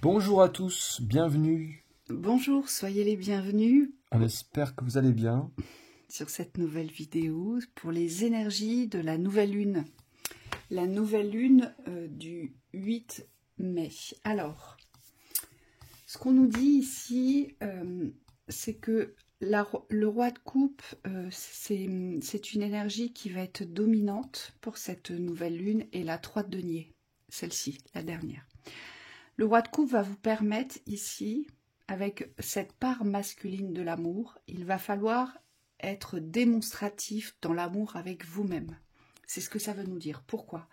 Bonjour à tous, bienvenue. Bonjour, soyez les bienvenus On espère que vous allez bien. sur cette nouvelle vidéo pour les énergies de la nouvelle lune. La nouvelle lune du 8 mai. Alors, ce qu'on nous dit ici, c'est que le roi de coupe, c'est une énergie qui va être dominante pour cette nouvelle lune, et la 3 de denier, celle-ci, la dernière. Le roi de coupe va vous permettre ici, avec cette part masculine de l'amour, il va falloir être démonstratif dans l'amour avec vous-même. C'est ce que ça veut nous dire. Pourquoi ?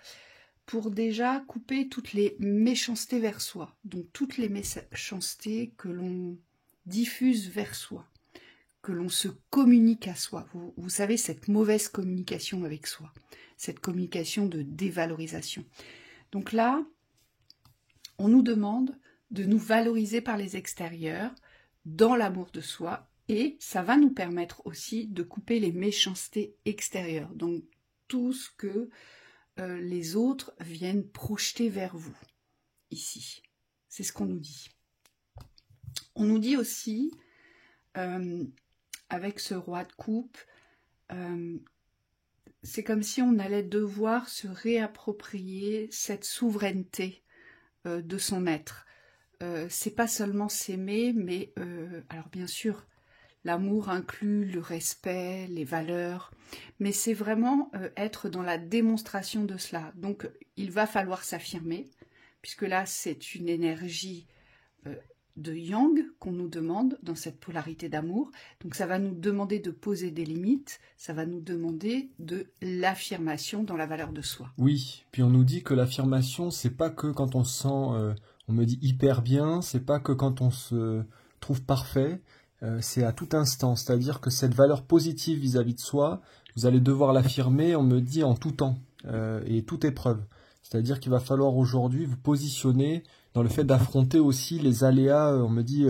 Pour déjà couper toutes les méchancetés vers soi, donc toutes les méchancetés que l'on diffuse vers soi, que l'on se communique à soi. Vous savez, cette mauvaise communication avec soi, cette communication de dévalorisation. Donc là, on nous demande de nous valoriser par les extérieurs, dans l'amour de soi, et ça va nous permettre aussi de couper les méchancetés extérieures, donc tout ce que les autres viennent projeter vers vous, ici. C'est ce qu'on nous dit. On nous dit aussi, avec ce roi de coupe, c'est comme si on allait devoir se réapproprier cette souveraineté de son être. C'est pas seulement s'aimer, mais alors bien sûr, l'amour inclut le respect, les valeurs, mais c'est vraiment être dans la démonstration de cela. Donc il va falloir s'affirmer, puisque là c'est une énergie de yang qu'on nous demande dans cette polarité d'amour. Donc ça va nous demander de poser des limites, ça va nous demander de l'affirmation dans la valeur de soi. Oui, puis on nous dit que l'affirmation, c'est pas que quand on se sent, on me dit hyper bien, c'est pas que quand on se trouve parfait, c'est à tout instant. C'est-à-dire que cette valeur positive vis-à-vis de soi, vous allez devoir l'affirmer, on me dit en tout temps et toute épreuve. C'est-à-dire qu'il va falloir aujourd'hui vous positionner dans le fait d'affronter aussi les aléas, on me dit,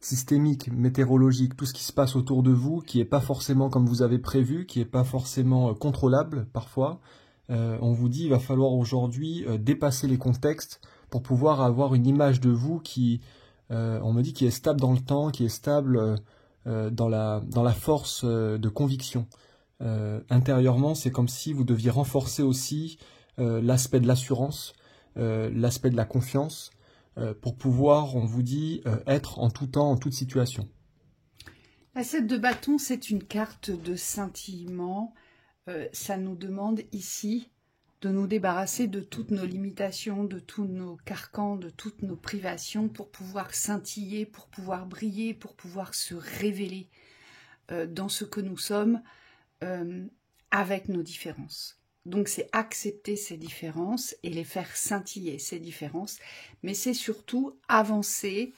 systémiques, météorologiques, tout ce qui se passe autour de vous, qui n'est pas forcément comme vous avez prévu, qui n'est pas forcément contrôlable parfois. On vous dit il va falloir aujourd'hui dépasser les contextes pour pouvoir avoir une image de vous qui, on me dit, qui est stable dans le temps, qui est stable dans la force de conviction. Intérieurement, c'est comme si vous deviez renforcer aussi l'aspect de l'assurance, l'aspect de la confiance, pour pouvoir, on vous dit, être en tout temps, en toute situation. La 7 de bâton, c'est une carte de scintillement. Ça nous demande ici de nous débarrasser de toutes nos limitations, de tous nos carcans, de toutes nos privations pour pouvoir scintiller, pour pouvoir briller, pour pouvoir se révéler dans ce que nous sommes avec nos différences. Donc c'est accepter ces différences et les faire scintiller, ces différences, mais c'est surtout avancer.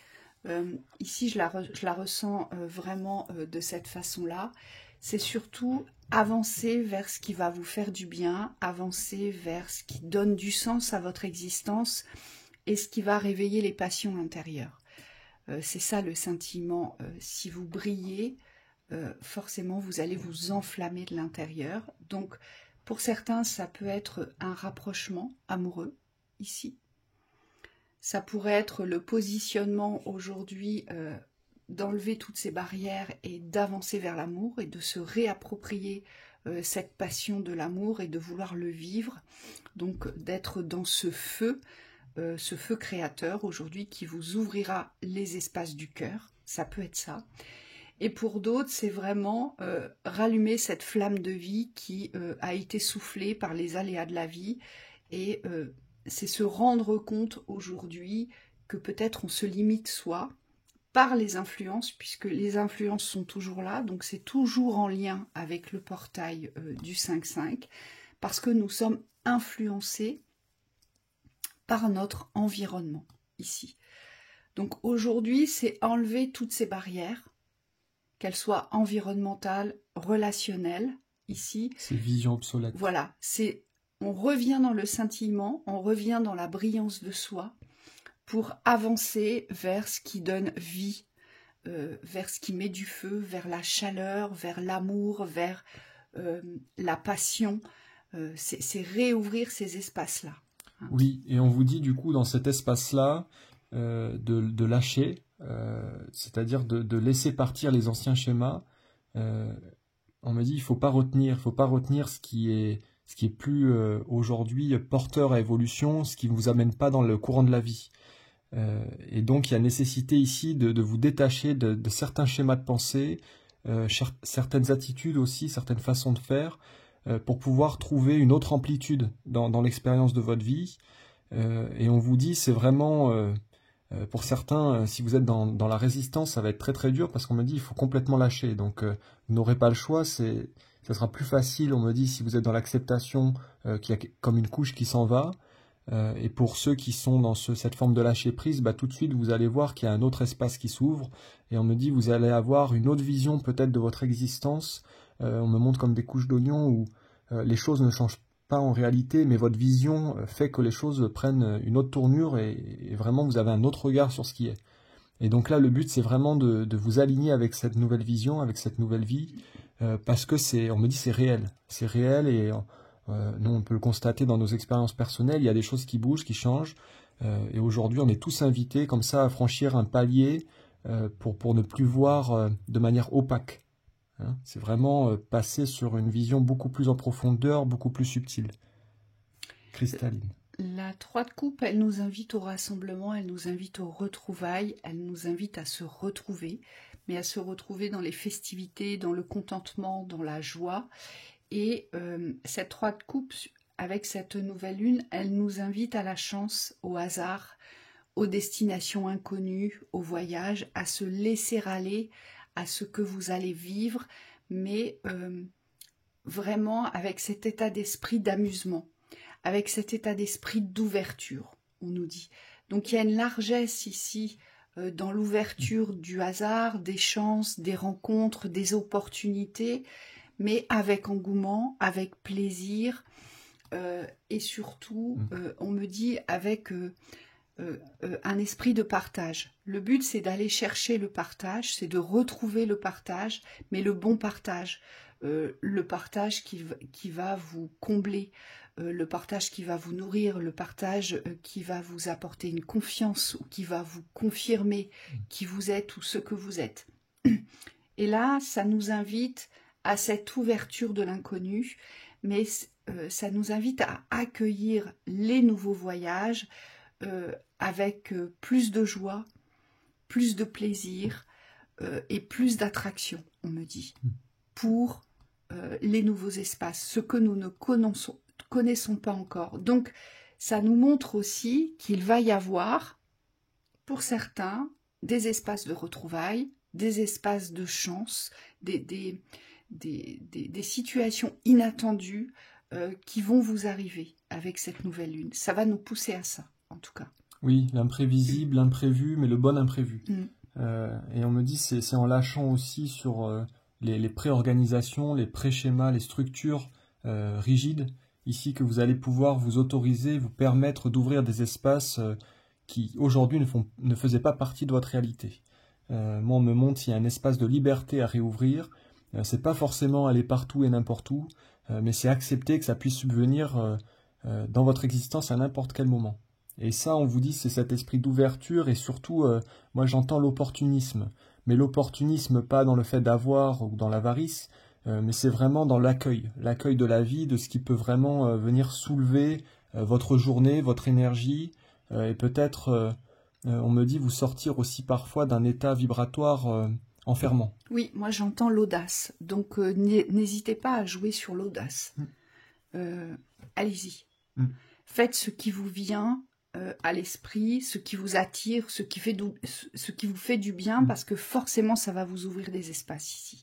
Ici, je la ressens vraiment de cette façon-là. C'est surtout avancer vers ce qui va vous faire du bien, avancer vers ce qui donne du sens à votre existence et ce qui va réveiller les passions intérieures. C'est ça le scintillement. Si vous brillez, forcément, vous allez vous enflammer de l'intérieur. Donc, pour certains, ça peut être un rapprochement amoureux, ici. Ça pourrait être le positionnement aujourd'hui d'enlever toutes ces barrières et d'avancer vers l'amour et de se réapproprier cette passion de l'amour et de vouloir le vivre. Donc d'être dans ce feu créateur aujourd'hui qui vous ouvrira les espaces du cœur. Ça peut être ça. Et pour d'autres, c'est vraiment rallumer cette flamme de vie qui a été soufflée par les aléas de la vie et c'est se rendre compte aujourd'hui que peut-être on se limite soi par les influences, puisque les influences sont toujours là, donc c'est toujours en lien avec le portail du 5-5, parce que nous sommes influencés par notre environnement ici. Donc aujourd'hui, c'est enlever toutes ces barrières, qu'elles soient environnementales, relationnelles, ici. Ces visions obsolètes. Voilà, on revient dans le scintillement, on revient dans la brillance de soi pour avancer vers ce qui donne vie, vers ce qui met du feu, vers la chaleur, vers l'amour, vers la passion. C'est réouvrir ces espaces-là. Oui, et on vous dit du coup dans cet espace-là de lâcher, c'est-à-dire de laisser partir les anciens schémas. On me dit il faut pas retenir ce qui est plus aujourd'hui porteur à évolution, ce qui ne vous amène pas dans le courant de la vie. Et donc il y a nécessité ici de vous détacher de certains schémas de pensée, certaines attitudes aussi, certaines façons de faire, pour pouvoir trouver une autre amplitude dans l'expérience de votre vie. Et on vous dit, c'est vraiment, pour certains, si vous êtes dans la résistance, ça va être très très dur, parce qu'on me dit, il faut complètement lâcher. Donc vous n'aurez pas le choix, ça sera plus facile, on me dit, si vous êtes dans l'acceptation, qu'il y a comme une couche qui s'en va. Et pour ceux qui sont dans cette forme de lâcher prise, tout de suite vous allez voir qu'il y a un autre espace qui s'ouvre, et on me dit vous allez avoir une autre vision peut-être de votre existence. On me montre comme des couches d'oignons où les choses ne changent pas en réalité, mais votre vision fait que les choses prennent une autre tournure, et vraiment vous avez un autre regard sur ce qui est. Et donc là le but c'est vraiment de vous aligner avec cette nouvelle vision, avec cette nouvelle vie, parce que on me dit c'est réel, et nous, on peut le constater dans nos expériences personnelles, il y a des choses qui bougent, qui changent, et aujourd'hui, on est tous invités comme ça à franchir un palier pour ne plus voir de manière opaque. Hein. C'est vraiment passer sur une vision beaucoup plus en profondeur, beaucoup plus subtile, cristalline. La 3 de coupe, elle nous invite au rassemblement, elle nous invite aux retrouvailles, elle nous invite à se retrouver, mais à se retrouver dans les festivités, dans le contentement, dans la joie. Et cette 3 de coupe, avec cette nouvelle lune, elle nous invite à la chance, au hasard, aux destinations inconnues, au voyage, à se laisser aller à ce que vous allez vivre, mais vraiment avec cet état d'esprit d'amusement, avec cet état d'esprit d'ouverture, on nous dit. Donc il y a une largesse ici dans l'ouverture du hasard, des chances, des rencontres, des opportunités, mais avec engouement, avec plaisir, et surtout, on me dit, avec un esprit de partage. Le but, c'est d'aller chercher le partage, c'est de retrouver le partage, mais le bon partage, le partage qui va vous combler, le partage qui va vous nourrir, le partage qui va vous apporter une confiance, ou qui va vous confirmer qui vous êtes ou ce que vous êtes. Et là, ça nous invite à cette ouverture de l'inconnu, mais ça nous invite à accueillir les nouveaux voyages avec plus de joie, plus de plaisir et plus d'attraction, on me dit, pour les nouveaux espaces, ce que nous ne connaissons pas encore. Donc, ça nous montre aussi qu'il va y avoir, pour certains, des espaces de retrouvailles, des espaces de chance, des situations inattendues qui vont vous arriver avec cette nouvelle lune. Ça va nous pousser à ça, en tout cas. Oui, l'imprévisible, l'imprévu, mais le bon imprévu. Et on me dit, c'est en lâchant aussi sur les pré-organisations, les pré-schémas, les structures rigides, ici que vous allez pouvoir vous autoriser, vous permettre d'ouvrir des espaces qui, aujourd'hui, ne faisaient pas partie de votre réalité. Moi, on me montre qu'il y a un espace de liberté à réouvrir. C'est pas forcément aller partout et n'importe où, mais c'est accepter que ça puisse subvenir dans votre existence à n'importe quel moment. Et ça, on vous dit, c'est cet esprit d'ouverture, et surtout, moi j'entends l'opportunisme, mais l'opportunisme pas dans le fait d'avoir ou dans l'avarice, mais c'est vraiment dans l'accueil de la vie, de ce qui peut vraiment venir soulever votre journée, votre énergie, et peut-être, on me dit, vous sortir aussi parfois d'un état vibratoire enfermant. Oui, moi j'entends l'audace, donc n'hésitez pas à jouer sur l'audace. Allez-y. Faites ce qui vous vient à l'esprit, ce qui vous attire, ce qui vous fait du bien, parce que forcément ça va vous ouvrir des espaces ici.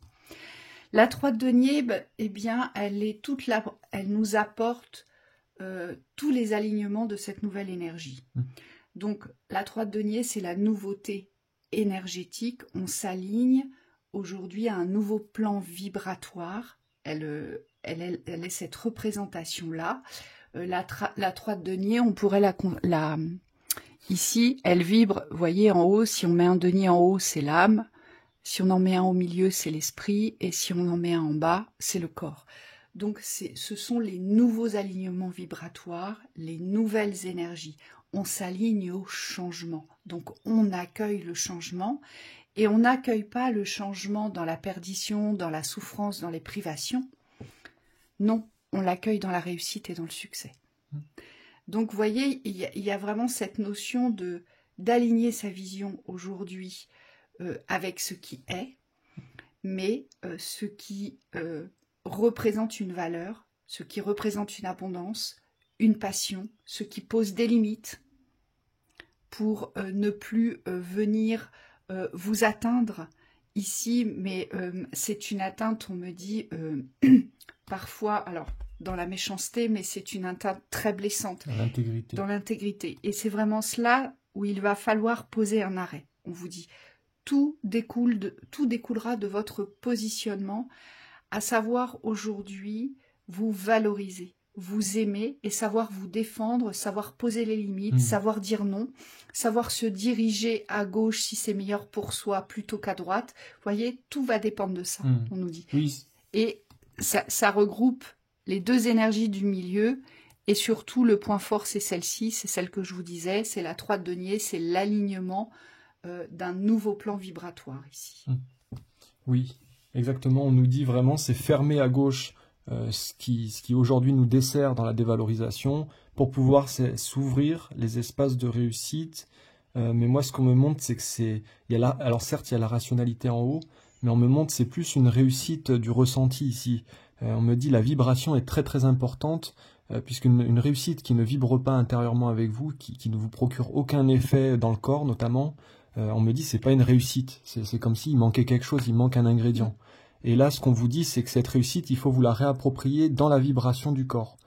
La 3 de denier, eh bien, elle est toute là, elle nous apporte tous les alignements de cette nouvelle énergie. Donc la 3 de denier, c'est la nouveauté énergétique. On s'aligne aujourd'hui à un nouveau plan vibratoire. Elle est cette représentation-là. La 3 de denier, on pourrait ici, elle vibre, vous voyez, en haut, si on met un denier en haut, c'est l'âme, si on en met un au milieu, c'est l'esprit, et si on en met un en bas, c'est le corps. Donc ce sont les nouveaux alignements vibratoires, les nouvelles énergies. On s'aligne au changement. Donc on accueille le changement et on n'accueille pas le changement dans la perdition, dans la souffrance, dans les privations. Non, on l'accueille dans la réussite et dans le succès. Donc vous voyez, il y a vraiment cette notion d'aligner sa vision aujourd'hui avec ce qui est, mais ce qui représente une valeur, ce qui représente une abondance, une passion, ce qui pose des limites pour ne plus venir vous atteindre ici, mais c'est une atteinte, on me dit, parfois, alors dans la méchanceté, mais c'est une atteinte très blessante. Dans l'intégrité. Et c'est vraiment cela où il va falloir poser un arrêt. On vous dit, tout découlera de votre positionnement, à savoir aujourd'hui vous valoriser, vous aimer et savoir vous défendre, savoir poser les limites, savoir dire non, savoir se diriger à gauche si c'est meilleur pour soi plutôt qu'à droite. Vous voyez, tout va dépendre de ça, on nous dit. Oui. Et ça regroupe les deux énergies du milieu et surtout le point fort, c'est celle-ci, c'est celle que je vous disais, c'est la 3 de denier, c'est l'alignement d'un nouveau plan vibratoire ici. Oui, exactement, on nous dit vraiment c'est fermer à gauche ce qui aujourd'hui nous dessert dans la dévalorisation pour pouvoir s'ouvrir les espaces de réussite. Mais moi, ce qu'on me montre, c'est que alors certes, il y a la rationalité en haut, mais on me montre c'est plus une réussite du ressenti ici. On me dit la vibration est très très importante, puisqu'une réussite qui ne vibre pas intérieurement avec vous, qui ne vous procure aucun effet dans le corps notamment, on me dit c'est pas une réussite. C'est comme s'il manquait quelque chose, il manque un ingrédient. Et là, ce qu'on vous dit, c'est que cette réussite, il faut vous la réapproprier dans la vibration du corps.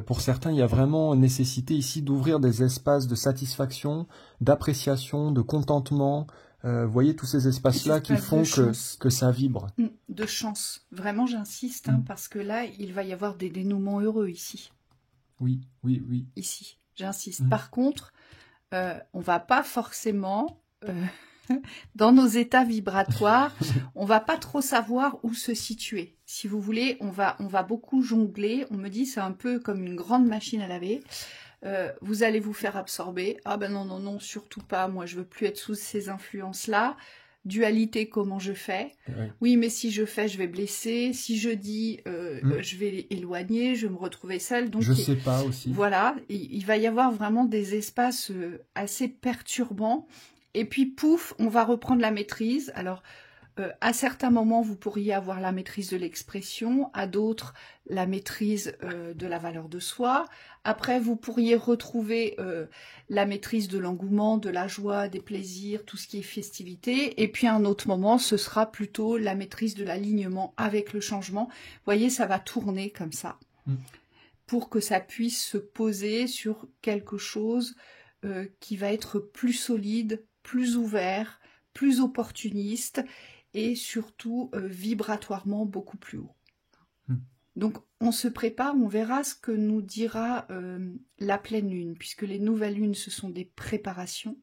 Pour certains, il y a vraiment nécessité ici d'ouvrir des espaces de satisfaction, d'appréciation, de contentement. Vous voyez tous ces espaces-là qui font que ça vibre. De chance. Vraiment, j'insiste, parce que là, il va y avoir des dénouements heureux ici. Oui. Ici, j'insiste. Par contre, on va pas forcément... dans nos états vibratoires, on va pas trop savoir où se situer. Si vous voulez, on va beaucoup jongler. On me dit c'est un peu comme une grande machine à laver. Vous allez vous faire absorber. Ah ben non, surtout pas. Moi, je veux plus être sous ces influences-là. Dualité, comment je fais? Oui, mais si je fais, je vais blesser. Si je dis, je vais éloigner, je vais me retrouver seule. Donc, je sais pas aussi. Voilà, il va y avoir vraiment des espaces assez perturbants. Et puis, pouf, on va reprendre la maîtrise. Alors, à certains moments, vous pourriez avoir la maîtrise de l'expression, à d'autres, la maîtrise de la valeur de soi. Après, vous pourriez retrouver la maîtrise de l'engouement, de la joie, des plaisirs, tout ce qui est festivité. Et puis, à un autre moment, ce sera plutôt la maîtrise de l'alignement avec le changement. Vous voyez, ça va tourner comme ça pour que ça puisse se poser sur quelque chose qui va être plus solide, plus ouvert, plus opportuniste et surtout vibratoirement beaucoup plus haut. Donc on se prépare, on verra ce que nous dira la pleine lune, puisque les nouvelles lunes ce sont des préparations,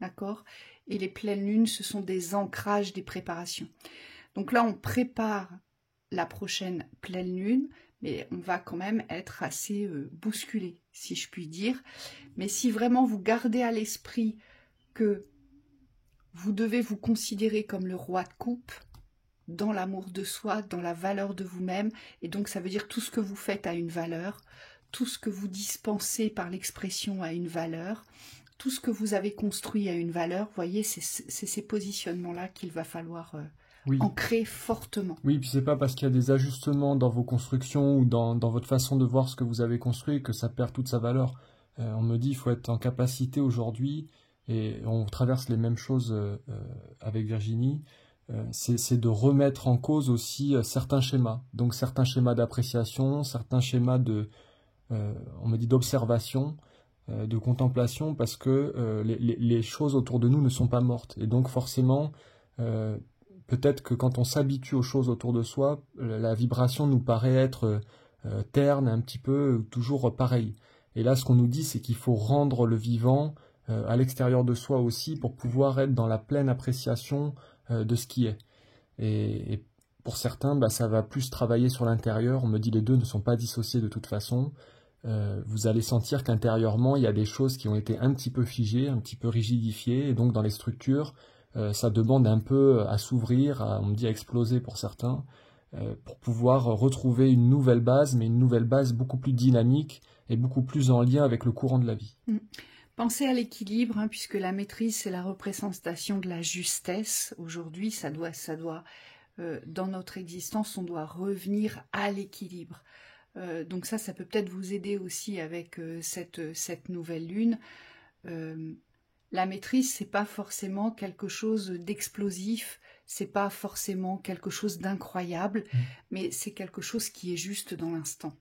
d'accord, et les pleines lunes ce sont des ancrages des préparations. Donc là on prépare la prochaine pleine lune, mais on va quand même être assez bousculé, si je puis dire. Mais si vraiment vous gardez à l'esprit que vous devez vous considérer comme le roi de coupe, dans l'amour de soi, dans la valeur de vous-même, et donc ça veut dire tout ce que vous faites a une valeur, tout ce que vous dispensez par l'expression a une valeur, tout ce que vous avez construit a une valeur. Vous voyez, c'est ces positionnements-là qu'il va falloir ancrer fortement. Oui, puis c'est pas parce qu'il y a des ajustements dans vos constructions ou dans votre façon de voir ce que vous avez construit que ça perd toute sa valeur. On me dit qu'il faut être en capacité aujourd'hui, et on traverse les mêmes choses avec Virginie, c'est de remettre en cause aussi certains schémas. Donc certains schémas d'appréciation, certains schémas on me dit d'observation, de contemplation, parce que les choses autour de nous ne sont pas mortes. Et donc forcément, peut-être que quand on s'habitue aux choses autour de soi, la vibration nous paraît être terne, un petit peu toujours pareil. Et là, ce qu'on nous dit, c'est qu'il faut rendre le vivant à l'extérieur de soi aussi pour pouvoir être dans la pleine appréciation de ce qui est. Et pour certains, ça va plus travailler sur l'intérieur. On me dit les deux ne sont pas dissociés de toute façon. Vous allez sentir qu'intérieurement, il y a des choses qui ont été un petit peu figées, un petit peu rigidifiées, et donc dans les structures, ça demande un peu à s'ouvrir, on me dit à exploser pour certains, pour pouvoir retrouver une nouvelle base, mais une nouvelle base beaucoup plus dynamique et beaucoup plus en lien avec le courant de la vie. Pensez à l'équilibre, puisque la maîtrise, c'est la représentation de la justesse. Aujourd'hui, ça doit dans notre existence, on doit revenir à l'équilibre. Donc ça peut peut-être vous aider aussi avec cette nouvelle lune. La maîtrise, c'est pas forcément quelque chose d'explosif, c'est pas forcément quelque chose d'incroyable, mais c'est quelque chose qui est juste dans l'instant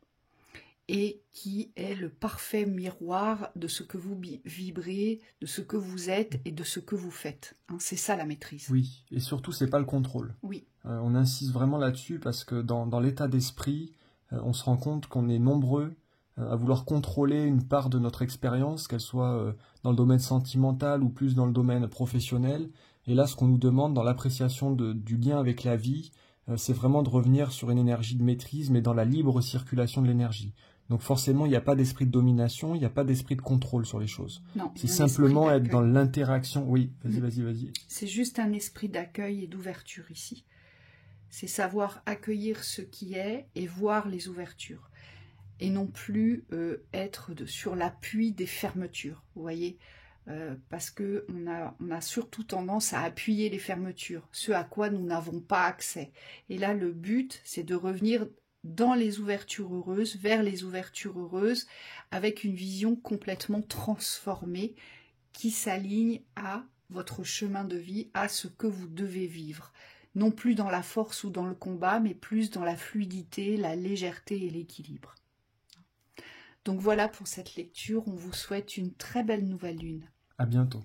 et qui est le parfait miroir de ce que vous vibrez, de ce que vous êtes et de ce que vous faites. C'est ça la maîtrise. Oui, et surtout c'est pas le contrôle. Oui. On insiste vraiment là-dessus parce que dans l'état d'esprit, on se rend compte qu'on est nombreux à vouloir contrôler une part de notre expérience, qu'elle soit dans le domaine sentimental ou plus dans le domaine professionnel. Et là, ce qu'on nous demande dans l'appréciation du lien avec la vie, c'est vraiment de revenir sur une énergie de maîtrise, mais dans la libre circulation de l'énergie. Donc forcément, il n'y a pas d'esprit de domination, il n'y a pas d'esprit de contrôle sur les choses. Non, c'est simplement être dans l'interaction. Oui, vas-y. C'est juste un esprit d'accueil et d'ouverture ici. C'est savoir accueillir ce qui est et voir les ouvertures. Et non plus être sur l'appui des fermetures, vous voyez, parce qu'on a surtout tendance à appuyer les fermetures, ce à quoi nous n'avons pas accès. Et là, le but, c'est de revenir dans les ouvertures heureuses, vers les ouvertures heureuses, avec une vision complètement transformée qui s'aligne à votre chemin de vie, à ce que vous devez vivre. Non plus dans la force ou dans le combat, mais plus dans la fluidité, la légèreté et l'équilibre. Donc voilà pour cette lecture, on vous souhaite une très belle nouvelle lune. À bientôt.